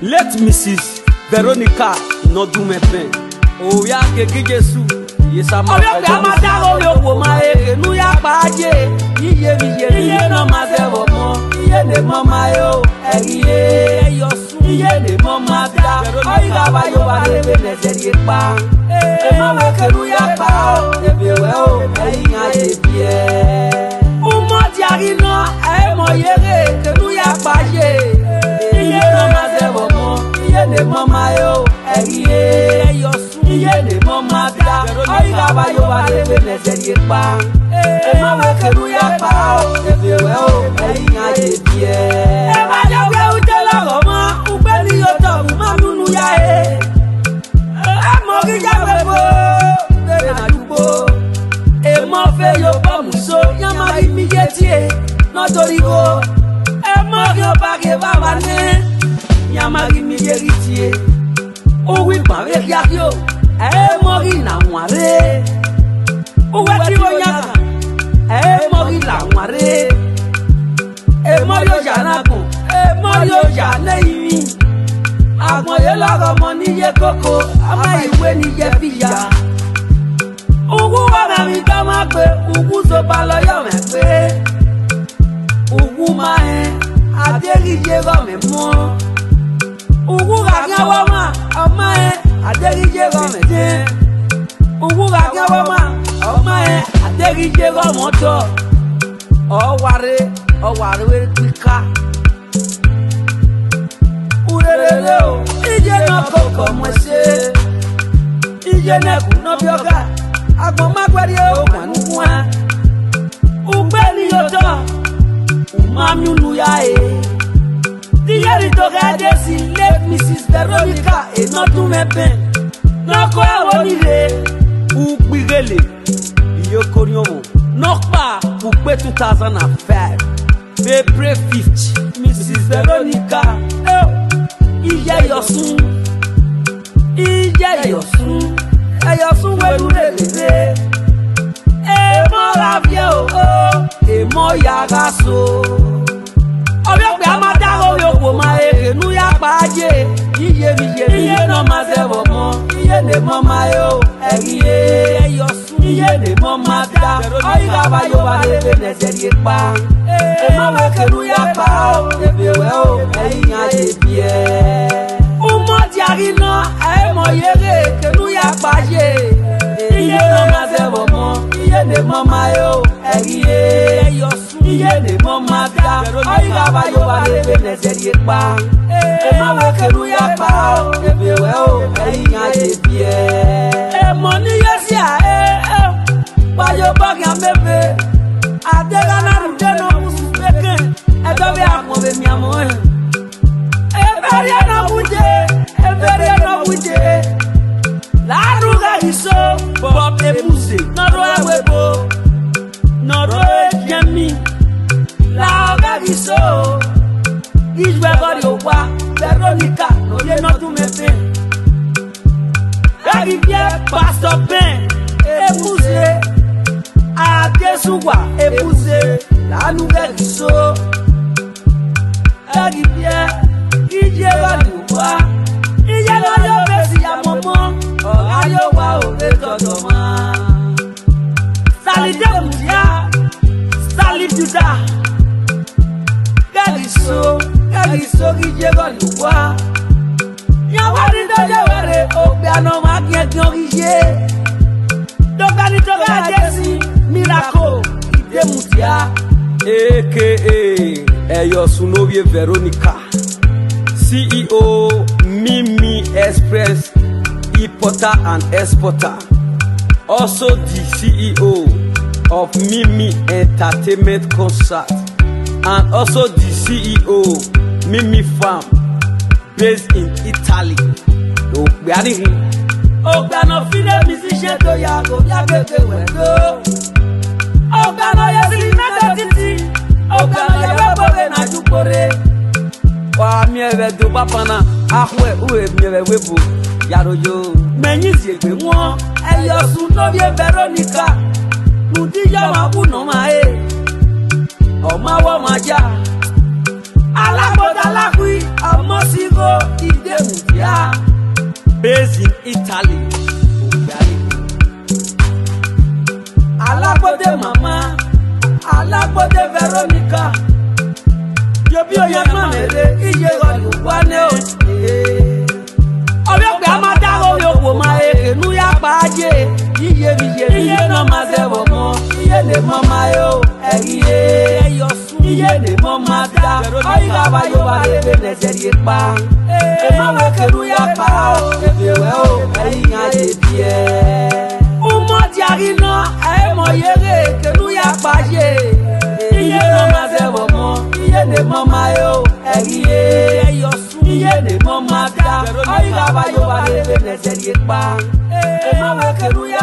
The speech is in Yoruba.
Let Mrs. Veronica not do me pain. Oh ya keke Jesu. Yes I'm a daro yo wo ma e nu ya paje. Iye no ma se wo mo. Iye ne mama yo. Iye yo su. Iye ne mama da. Oi ga ba yo ba le ne se ri pa. E ma we ke nu ya pa o. E bi we o. E nya e bie. O mo ti ari no e mo yere ke nu ya paje. Iye no ma se wo mo. Iye ne mama yo. Iye yo su. Iye ne mama da. Oi ga ba yo ba le ne se ri pa. E ma we ke nu ya pa o. E bi we o. E nya e bie. E ma ja we u te la go mo. U pe ni yo to ma nunu ya e. E mo ki ja we bo. De na dubo. E mo fe yo ba mu so. Ya ma ri mi je tie. No tori go. E mo ki o ba ke ba ba ne. Ya ma ri mi je ri tie. O wi pa we ya yo. E mo ri na nware. O we ti wo ya ka. E mo ri la nware. E mo yo ja na kun. E mo yo ja na imi. Agbon ye logo mo ni ye koko. Ama iwe ni ye fiya. Ugu wa na mi to ma pe. Ugu so ba lo yo me pe. Ugu ma e. Aderi je go me mo. Ugu ga nya wa ma. Oma e. Aderi je go me je. Ugu ga nya wa ma. Oma e. Aderi je go mo to. O ware we pika. Urelele o. Ije no koko mo se. Ije na ku no bioga. Agbon ma gbari o manu kwa. Ugbe ni yo to. Umami unu ya e. Diye to ga desi. Let Mrs. Veronica e no do me pen. No ko e woni le. Ugbigele. Iyo koriomo. Nokpa Ugbe 2005. April 5th. Mrs. Veronica. Iye yosun. Iye yosun. Yosun we lu le. E mo la vie o. E mo ya ga so. Oyo pe amada o yo wo ma e nu ya pa je. Iye no ma se wo mo. Iye ne mama yo. Iye yosun. Iye ne mama da. Oi ga ba yo ba le ne se ri pa. E mo we ke nu ya pa o. E bi we o. E nya e bie. O mo ti ari no e mo yere ke nu ya pa je. Iye no ma se wo mo. Iye ne mama yo. Iye yosun. Iye ne mama da. Oi ga ba yo ba le ne se ri pa. E mo we ke nu ya pa o. E bi we o. E nya e bie. E mo ni yesia e. Ba yo ba ga mebe. Adega na ru de no musu peke. E do be akon be mi amo e. E bere no buje. E bere no buje. La ru ga iso. Bob e buse. No ro e webo. No ro e jemi. La ga iso. Ijwe gori owa. Veronica no ye no do me pe. Gari bien Pastor Ben. E buse. Adesuwa e buse. La nu ga iso. Gari bien. Ije gori owa. Ije gori obesi ya momo. Ayo wa o le todo ma. Salide mutia. Salituda. Galiso ije gori owa. Ya wari do je were o bi ano ma ki ije. Dogani to ga desi miracle ide mutia. AKA Eyo Sunovie Veronica, CEO Mimi Express Importer and Exporter, also the CEO of Mimi Entertainment Concert, and also the CEO Mimi Farm based in Italy. We are in Ogano fine musician to ya go ya keke wendo. Ogano ya si meta titi. Ogano ya webore na jukore. Wa mi ewe do papana ahwe uwe mi ewe webo yaro yo. Menyi si egbe won Eyo Sunovie Veronica. Nudi ya ma bu no ma e. O ma wo ma ja. Alagoda lakui amosigo idemudia. Based in Italy. Alagode mama, Alagode Veronica. Yobi oyama mere iye olugwane o. Oyo pe amada o wo ma enu ya paaje. Iye no ma ze wo mo. Iye le mo ma yo. Iye ne mo ma da. Oyiga ba yo ba le ne serie pa. E ma we kenu ya pa o. Ebewe o. Eyin ade bie. Umo diarino e mo yere kenu ya paaje. Iye no ma ze wo mo. Iye ne mo ma yo. Iye ne mo ma da. Oyiga ba yo ba le ne serie pa. E ma we kenu ya